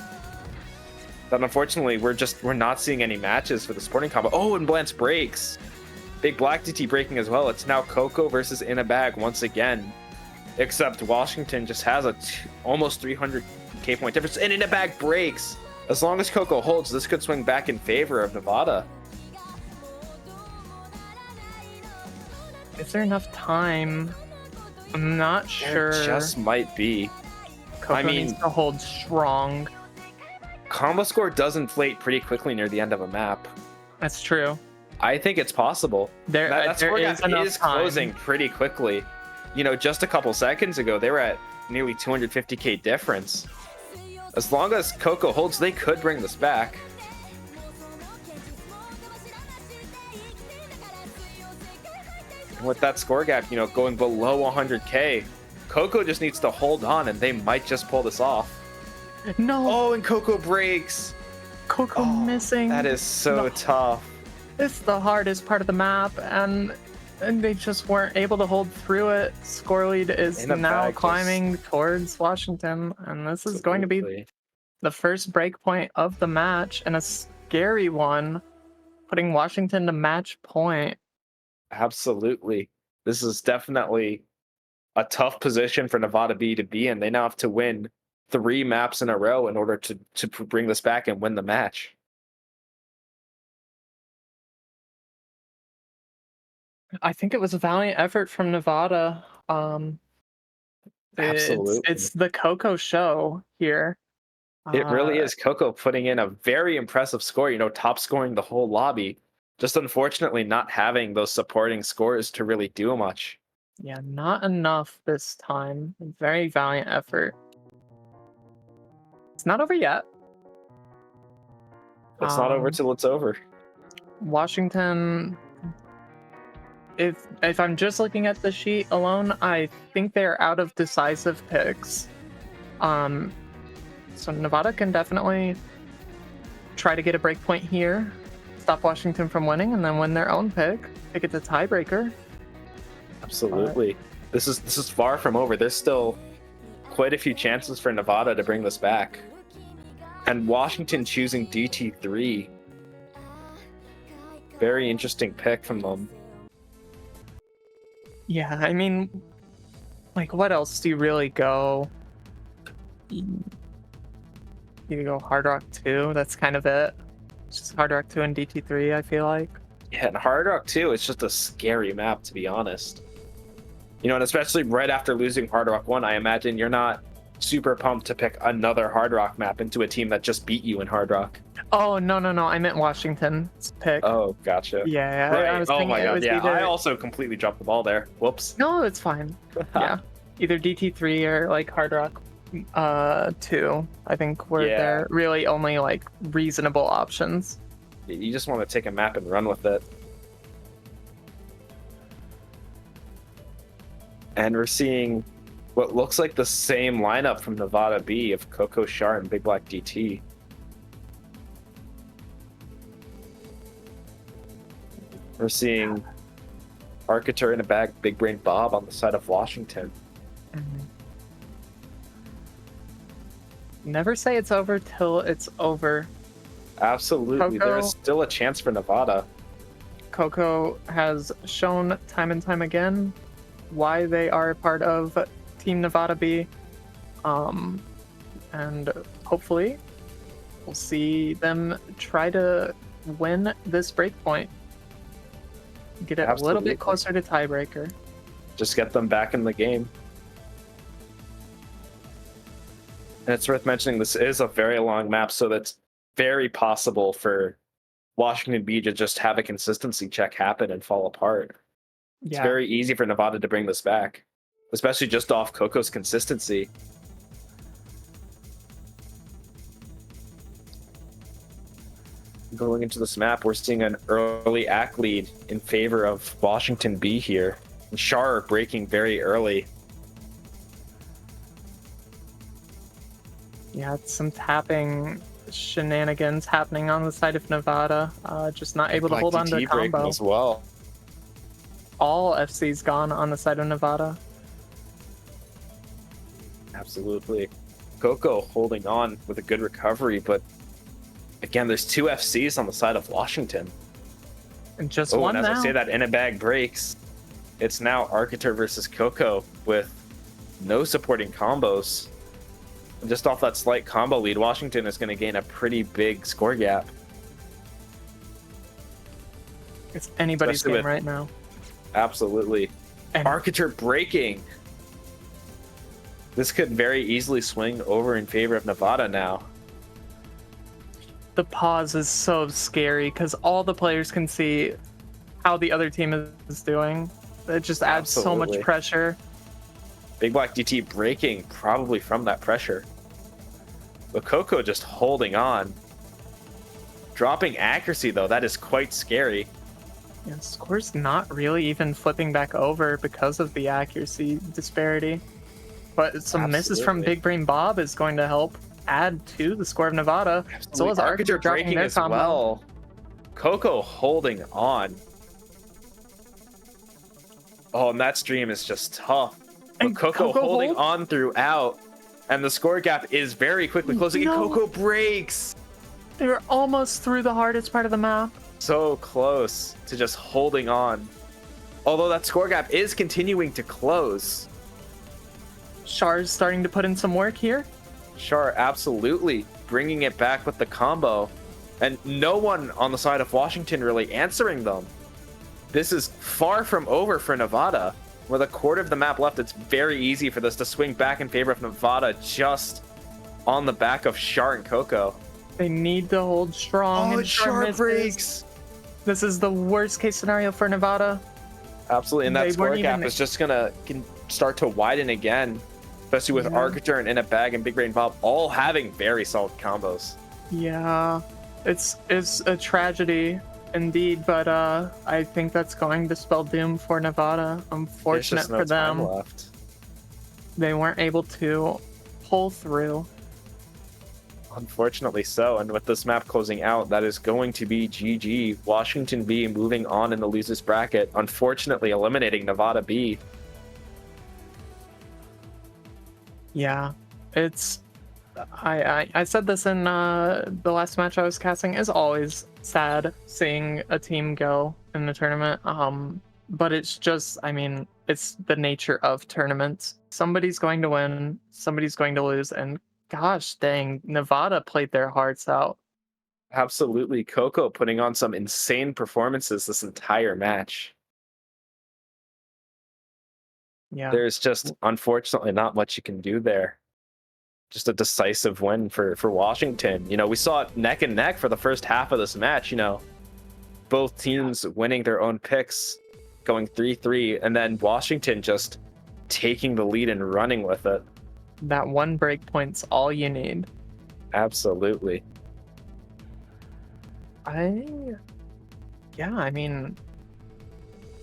But unfortunately, we're not seeing any matches for the supporting combo. Oh, and Blanche breaks. Big Black DT breaking as well. It's now Coco versus In a Bag once again. Except Washington just has a almost 300k point difference, and In a Bag breaks. As long as Coco holds, this could swing back in favor of Nevada. Is there enough time? I'm not sure. There just might be. Coco needs to hold strong. Combo score does inflate pretty quickly near the end of a map. That's true. I think it's possible. That score gap is closing pretty quickly. You know, just a couple seconds ago, they were at nearly 250k difference. As long as Coco holds, they could bring this back. And with that score gap, you know, going below 100k, Coco just needs to hold on and they might just pull this off. No. Oh, and Coco breaks. Coco missing. That is so tough. It's the hardest part of the map, and they just weren't able to hold through it. Score lead is now climbing towards Washington, and this is going to be the first break point of the match, and a scary one, putting Washington to match point. Absolutely. This is definitely a tough position for Nevada B to be in. They now have to win 3 maps in a row in order to bring this back and win the match. I think it was a valiant effort from Nevada. Absolutely. It's the Coco show here. It really is. Coco putting in a very impressive score, you know, top scoring the whole lobby. Just unfortunately not having those supporting scores to really do much. Yeah, not enough this time. Very valiant effort. It's not over yet. It's not over till it's over. Washington, if I'm just looking at the sheet alone, I think they're out of decisive picks. So Nevada can definitely try to get a break point here, stop Washington from winning, and then win their own pick it to tiebreaker. Absolutely. This is far from over. There's still quite a few chances for Nevada to bring this back. And Washington choosing DT3. Very interesting pick from them. Yeah, I mean, like, what else do you really go? You go Hard Rock 2, that's kind of it. It's just Hard Rock 2 and DT3, I feel like. Yeah, and Hard Rock 2, it's just a scary map, to be honest. You know, and especially right after losing Hard Rock 1, I imagine you're not super pumped to pick another Hard Rock map into a team that just beat you in Hard Rock. Oh, no, I meant Washington's pick. Oh, gotcha. Yeah, right. I was oh my god, yeah, either... I also completely dropped the ball there. Whoops. No, it's fine. Yeah, either DT3 or like Hard Rock 2, I think were their really only like reasonable options. You just want to take a map and run with it. And we're seeing what looks like the same lineup from Nevada B of Coco, Char, and Big Black DT. We're seeing Arcatur in a bag, Big Brain Bob on the side of Washington. Never say it's over till it's over. Absolutely. Coco, There's still a chance for Nevada. Coco has shown time and time again why they are a part of Team Nevada B. And hopefully we'll see them try to win this breakpoint. Get it a little bit closer to tiebreaker. Just get them back in the game. And it's worth mentioning this is a very long map, so that's very possible for Washington B to just have a consistency check happen and fall apart. It's very easy for Nevada to bring this back, especially just off Coco's consistency. Going into this map, we're seeing an early ACK lead in favor of Washington B here. And Char breaking very early. Yeah, it's some tapping shenanigans happening on the side of Nevada. Just not able to hold on to a combo. As well. All FC's gone on the side of Nevada. Absolutely. Coco holding on with a good recovery, but again, there's 2 FCs on the side of Washington. And just one and as now. I say that, in a bag breaks. It's now Arcatur versus Coco with no supporting combos. And just off that slight combo lead, Washington is going to gain a pretty big score gap. It's anybody's game right now. Absolutely. And Arcatur breaking. This could very easily swing over in favor of Nevada now. the pause is so scary because all the players can see how the other team is doing. It just adds so much pressure. Big Black DT breaking probably from that pressure. But Coco just holding on. Dropping accuracy, though, that is quite scary. Yeah, score's not really even flipping back over because of the accuracy disparity. But some misses from Big Brain Bob is going to help add to the score of Nevada. So is Arcatur breaking as combo. well. Coco holding on. Oh, and that stream is just tough. But Coco holding on throughout. And the score gap is very quickly closing. And Coco breaks. They were almost through the hardest part of the map. So close to just holding on. Although that score gap is continuing to close. Char's starting to put in some work here. Char absolutely bringing it back with the combo. And no one on the side of Washington really answering them. This is far from over for Nevada. With a quarter of the map left, it's very easy for this to swing back in favor of Nevada just on the back of Char and Coco. They need to hold strong. Oh, Char breaks. This is the worst case scenario for Nevada. Absolutely, and that score gap is just gonna start to widen again, especially with Arcatur and In a Bag and Big Brain Bob all having very solid combos. Yeah, it's a tragedy indeed, but I think that's going to spell doom for Nevada. Unfortunate for them. They weren't able to pull through. Unfortunately so, and with this map closing out, that is going to be GG. Washington B moving on in the losers bracket, unfortunately eliminating Nevada B. Yeah, it's I said this in the last match I was casting. It's always sad seeing a team go in the tournament, but it's just, I mean, it's the nature of tournaments. Somebody's going to win, somebody's going to lose, and gosh dang, Nevada played their hearts out. Absolutely. Coco putting on some insane performances this entire match. Yeah. There's just unfortunately not much you can do there. Just a decisive win for Washington. You know, we saw it neck and neck for the first half of this match, you know. Both teams winning their own picks, going 3-3, and then Washington just taking the lead and running with it. That one break point's all you need. Absolutely. I mean,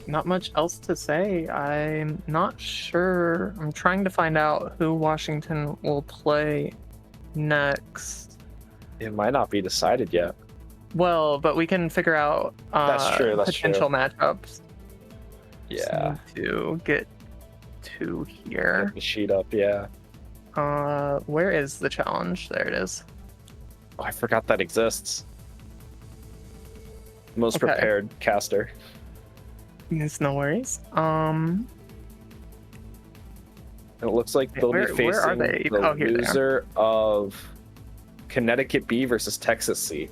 not much else to say. I'm not sure. I'm trying to find out who Washington will play next. It might not be decided yet. Well, but we can figure out That's true, that's potential true. matchups. Yeah. Just need to get to here. Get the sheet up, yeah. Where is the challenge? There it is. Oh, I forgot that exists. Most Okay. prepared caster. It's no worries. And it looks like they'll be facing where are they? the Oh, here they are. loser of Connecticut B versus Texas C.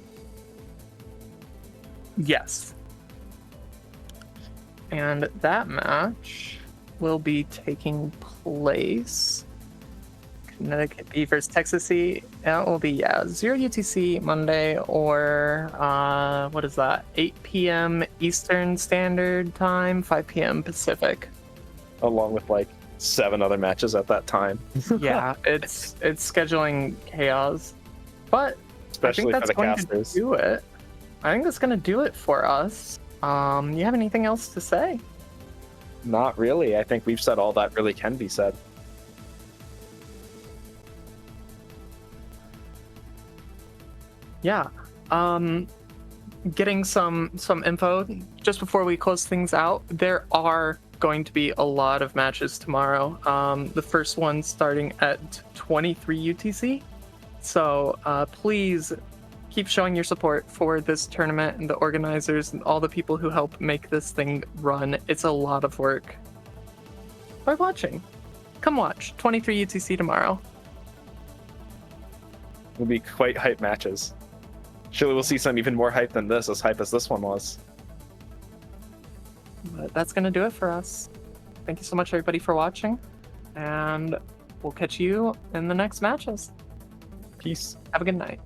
Yes. And that match will be taking place. Connecticut B versus Texas C. That will be 0 UTC Monday, or what is that? 8 p.m. Eastern Standard Time, 5 p.m. Pacific. Along with like 7 other matches at that time. Yeah, it's scheduling chaos, but Especially I for think the that's going casters. to do it. I think that's going to do it for us. You have anything else to say? Not really. I think we've said all that really can be said. Yeah. Getting some info just before we close things out. There are going to be a lot of matches tomorrow. The first one starting at 23 UTC. So please keep showing your support for this tournament and the organizers and all the people who help make this thing run. It's a lot of work. By watching. Come watch 23 UTC tomorrow. It'll be quite hype matches. Surely we'll see some even more hype than this, as hype as this one was. But that's going to do it for us. Thank you so much, everybody, for watching. And we'll catch you in the next matches. Peace. Have a good night.